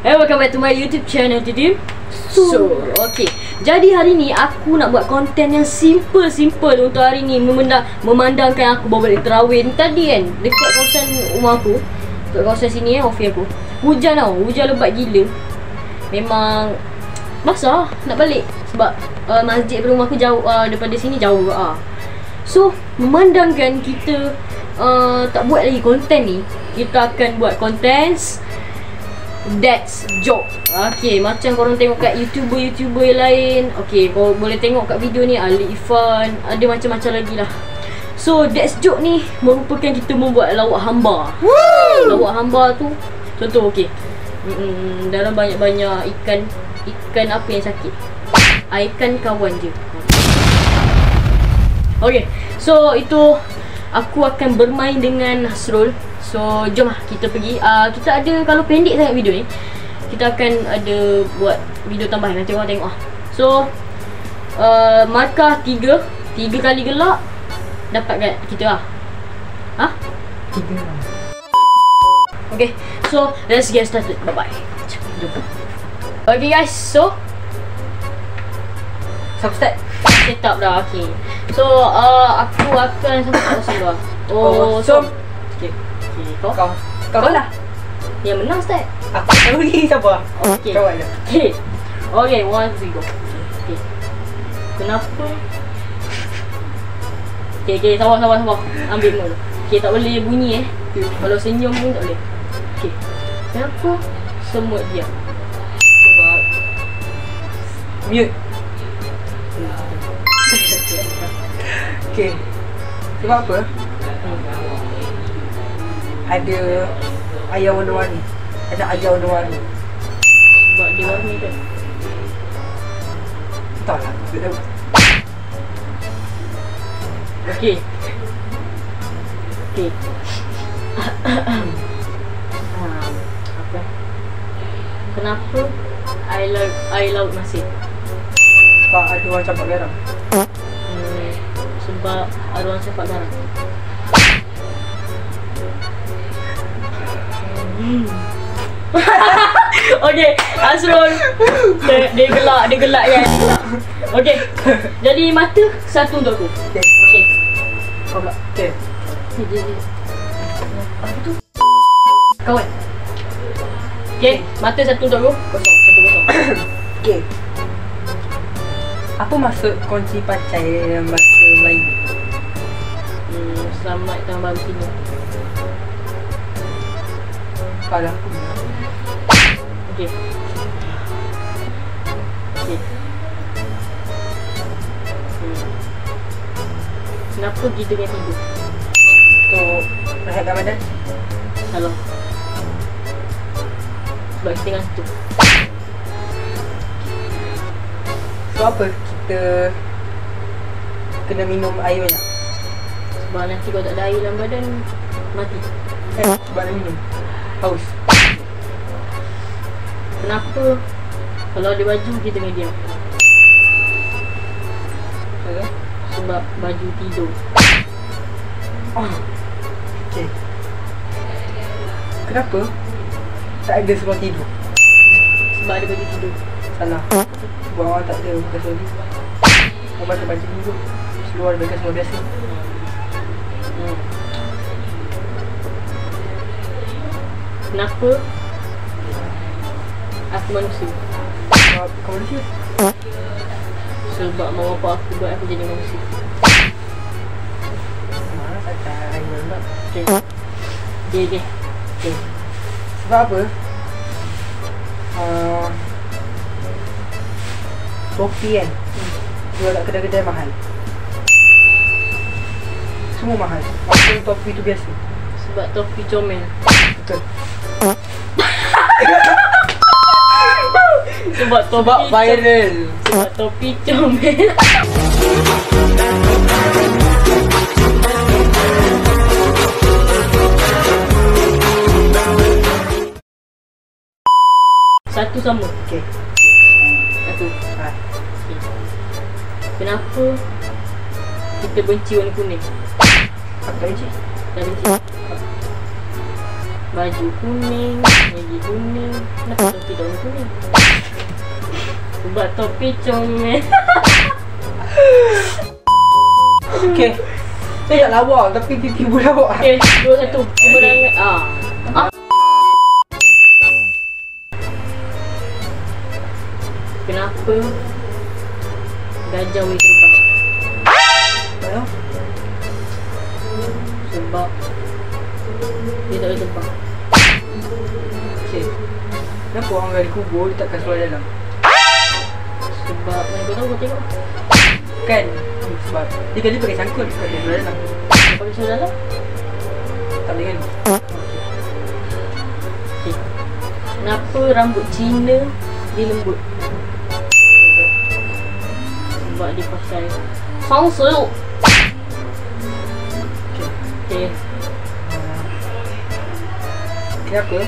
Hey, welcome back to my YouTube channel today. So, okay. Jadi hari ni aku nak buat konten yang simple untuk hari ni, memandangkan aku bawa balik terawih ni tadi kan, dekat kawasan rumah aku, dekat kawasan sini office aku. Hujan tau, hujan lebat gila. Memang basah nak balik sebab masjid rumah aku jauh, daripada sini jauh So, memandangkan kita tak buat lagi konten ni, kita akan buat konten That's joke. Okay, macam korang tengok kat YouTuber yang lain. Okay, kau boleh tengok kat video ni Ali Irfan, ada macam-macam lagi lah. So, that's joke ni merupakan kita membuat lawak hamba. Lawak hamba tu contoh, okay, dalam banyak-banyak ikan apa yang sakit? Ikan kawan je. Okay, so itu aku akan bermain dengan Nasrul. So, jom lah kita pergi. Kita ada, kalau pendek sangat video ni, kita akan ada buat video tambahan. Nanti korang tengok lah. So, markah 3 kali gelak dapat kat kita lah. 3 lah. Okay, so let's get started. Bye bye. Jom. Okay guys, so subscribe. Set up dah. Okay, so aku akan subscribe dulu. So Kau lah yang menang start. Aku tahu ni siapa. Okay. Kau ada. Okay. Okay, 1, 2, go. Okay. Kenapa? Okay, sabar. Ambil mula. Okay, tak boleh bunyi Kalau senyum pun tak boleh. Okay. Kenapa semut diam? Sebab mute. Okay. Sebab apa? Ada ayam warna-warni. Ada ayam warna-warni. Sebab dia warni kan? Tak lah, aku tahu. Okay. Apa? Kenapa air laut masin? Sebab ada orang campak garam. Sebab ada orang campak garam. Okay, Azrul dia gelak kan. Okay, jadi mata satu untuk aku. Okay, kau pula. Okay. Apa tu? Kawan. Okay, mata satu untuk aku. Kosong. Okay. Apa maksud kunci pancai dalam bahasa Melayu? Selamat tahun baru sini. Pada aku. Okay. Kenapa kita kena tidur? Untuk rehatkan badan. Salah. Sebab kita ngantuk. So apa kita kena minum air banyak? Sebab nanti kalau tak ada air dalam badan, mati. Sebab nak minum haus. Kenapa kalau ada baju kita kena diam? Sebab baju tidur. Okay. Kenapa tak ada seluar tidur? Sebab ada baju tidur. Salah. Sebab orang tak ada bukan sorry. Orang pakai baju tidur, seluar mereka semua biasa. Kenapa aku manusia? Sebab kau manusia? Sebab mak bapak aku buat aku jadi manusia. Mana santai pula. Okay. Sebab apa? Topi kan jual kat kedai-kedai mahal. Semua mahal. Walaupun topi tu biasa. Sebab topi comel. Betul. Sebab viral. Sebab topi comel. Satu sama. Okay. Satu. Okay. Kenapa kita benci warna kuning? Apa benci? Dah benci. Baju kuning, lagi kuning. Kenapa topi tak warna kuning? Sebab topi comel. Okay. Saya tak lawak tapi tiba-tiba lawak. Okay, 2, 1. Cuba dengan Kenapa gajah boleh terbang? Tahu? Sebab dia tak boleh terbang. Okay. Kenapa orang gali kubur dia takkan suara dalam? Sebab mana kau tahu, kau tengok. Kan? Sebab dia gali pakai cangkul dekat dia suara dalam. Dia pakai suara dalam. Tak boleh gali. Okay. Kenapa rambut Cina dia lembut? Sebab dia pakai Fangsul. Okay. Kenapa?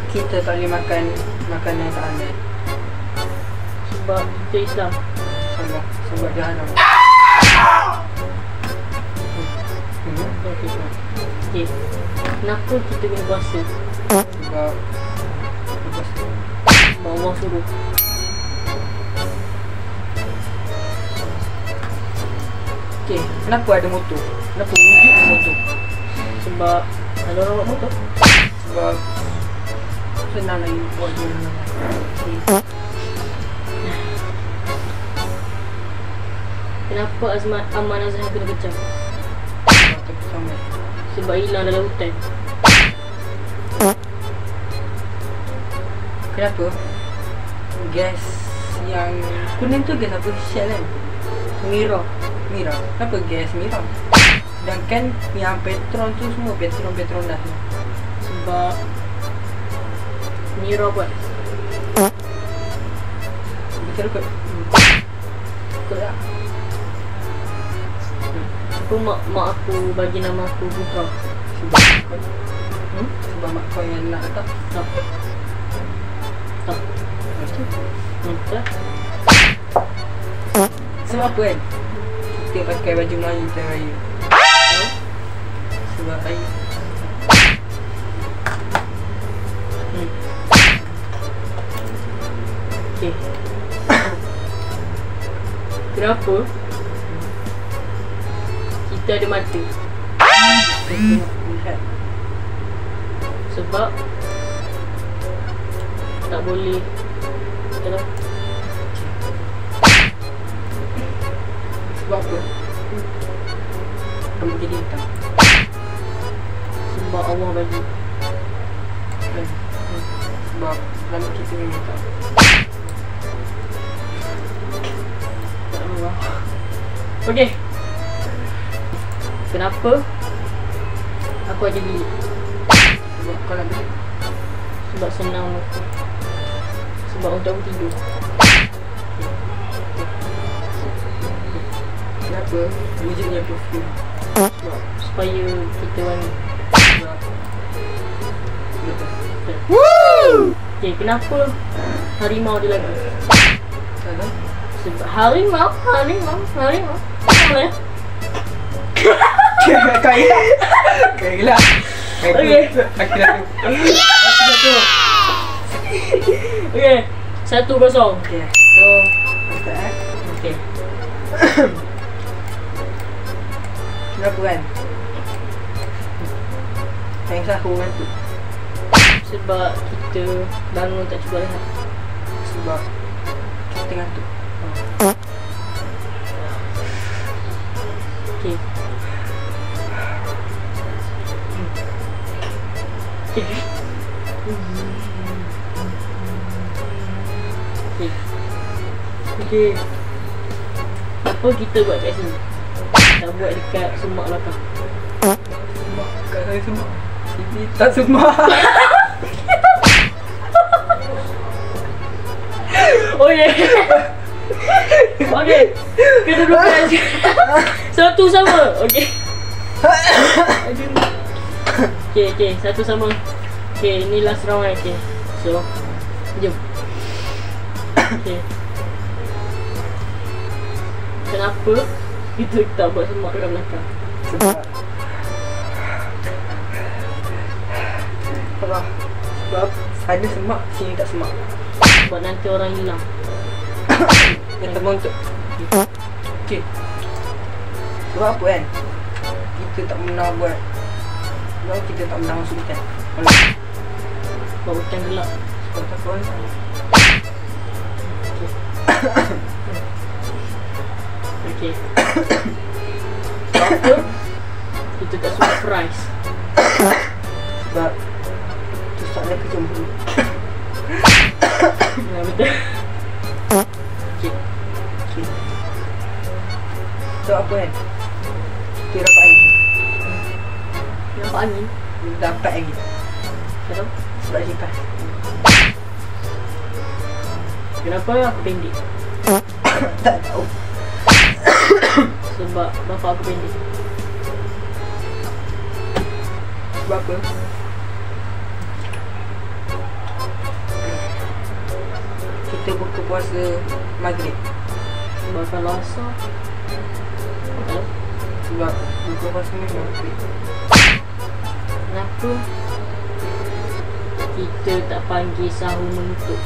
Kita tak boleh makan makanan yang tak halal. Sebab kita Islam. Sebab dia haram. Okay. Kenapa kita kena puasa? Sebab Allah suruh. Okay, kenapa ada motor? Kenapa wujud ada motor? Sebab ada orang buat motor. Sebab senang lagi buat dia. Kenapa Aman Azhar kena pecah? Sebab hilang dalam hutan. Kenapa? Gas yang kuning tu gas apa? Shell kan? Mira. Kenapa gas Mira? Sedangkan yang Petron tu semua Petron dah semua. Sebab Mira buat. Betul kot? Betul tak? Apa mak aku bagi nama aku Buka? Sebab kau sebab mak kau yang nak letak. Tak. Tak. Sebab apa kan? Kita pakai baju Melayu time raya. Sebab raya. Okay. Kenapa kita ada mata? Lihat. Sebab tak boleh. Kalau Sebab apa? Rambut jadi hitam. sebab Allah bagi. Sebab rambut kita memang hitam. Tak Allah. Okey. Kenapa aku ada bilik? Sebab kau nak beli. Sebab senang aku. Sebab untuk aku tidur. Kenapa? Wujudnya perfume. Sebab supaya kita wangi. Sebab betul. Okay, kenapa harimau ada lagu? Salah. Sebab harimau. Boleh? Kau hilang. Kau hilang. Okey. Aku dah tu. Okay, 1-0. Okay. So, start. Okay. Kenapa kan? Yang sahur kan tu. Sebab kita bangun tak cukup rehat. Sebab kita ngantuk. Okay. Okay. Apa kita buat kat sini? Tak buat dekat semak belakang. Semak. Kat saya semak. Sini tak semak. Okay. Okay. Kedudukan satu sama. Okay. Okay, satu sama. Okay, ni last round kan. Okay. So, jom. Okay. Kenapa kita tak buat semak dekat belakang? Sebab Sebab sana semak, sini tak semak. Sebab nanti orang hilang. Yang terbang untuk. Okay. Sebab apa kan? Kita tak pernah buat. Sebab kita tak pernah masuk hutan. Sebab hutan gelap. Sebab takut orang sana. Okay. Apa? Kita tak surprise. Sebab tu soalan kerja mulut. Ya betul. Okay. Okay. So apa kan? Kita dapat angin. Nampak angin? Dapat angin. Kenapa? Sebab kipas. Kenapa aku pendek? Tak tahu. Sebab bapak aku pendek. Sebab apa? Kita buka puasa maghrib. Sebab kalau asal Sebab buka puasa ni maghrib. kenapa kita tak panggil sahur menutup?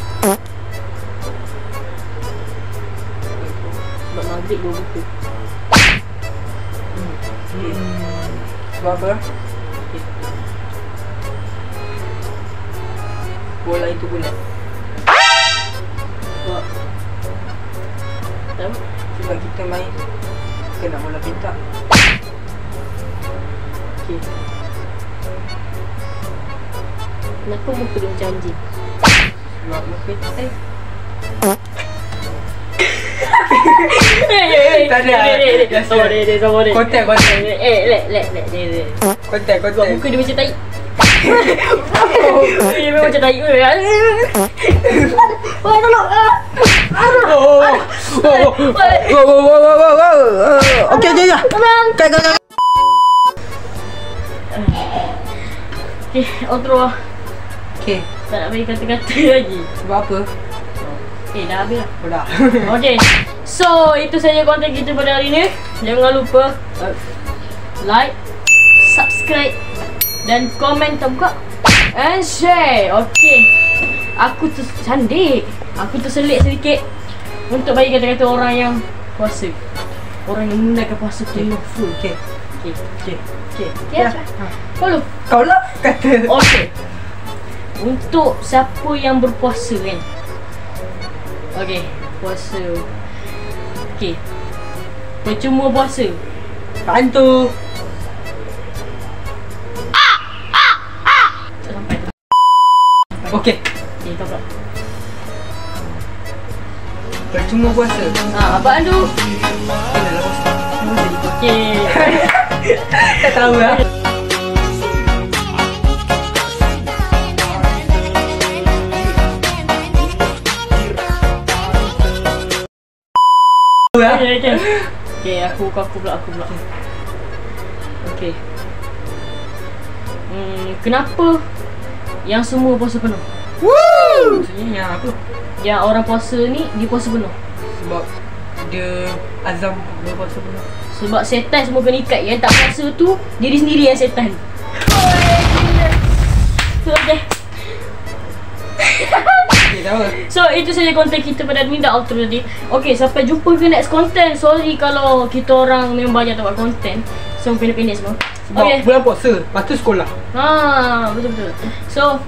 Sebab maghrib baru buka. Sebab apa? Bola itu bulat. Sebab tahu? Sebab kita main kena bola petak. Okay. Kenapa muka dia macam anjing? Sebab muka Tak ada. Sama dia. Konten. Lek. Konten. Sebab muka dia macam tai. Dia memang macam tai. Wah, tolong. Okey. Tolong. Kak. Okay, outro lah. Okey. Tak nak bagi kata-kata lagi. Sebab apa? Dah habis lah. Dah. Okay. So, itu saja konten kita pada hari ni. Jangan lupa like, subscribe dan komen terbuka and share. Okay. Aku candik. Aku terselit sedikit untuk bagi kata-kata orang yang puasa. Orang yang menggunakan puasa penuh full. Okey. Ya. Follow. Kau lah kata. Okay. Untuk siapa yang berpuasa kan. Okay, puasa. Okay. Percuma puasa. Bantu. Sampai tu. Okey. Okay, kau pula. Percuma puasa. Apaan tu? Kenalah puasa. Okay. Tak tahu lah. Okay, aku pula. Okay. Kenapa yang semua puasa penuh? Maksudnya yang apa? Yang orang puasa ni, dia puasa penuh. Sebab dia azam berpuasa penuh. Sebab setan semua kena ikat. Yang tak puasa tu, diri sendiri yang setan. Okay. So itu saja konten kita pada hari ni. Dah outro tadi. Okay, sampai jumpa ke next konten. Sorry kalau kita orang memang banyak tak buat konten. So pendek-pendek semua. Sebab bulan puasa, lepas tu sekolah. Betul. So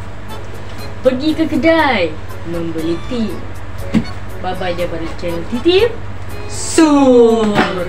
pergi ke kedai membeli tea. Bye bye daripada channel Titi Sur.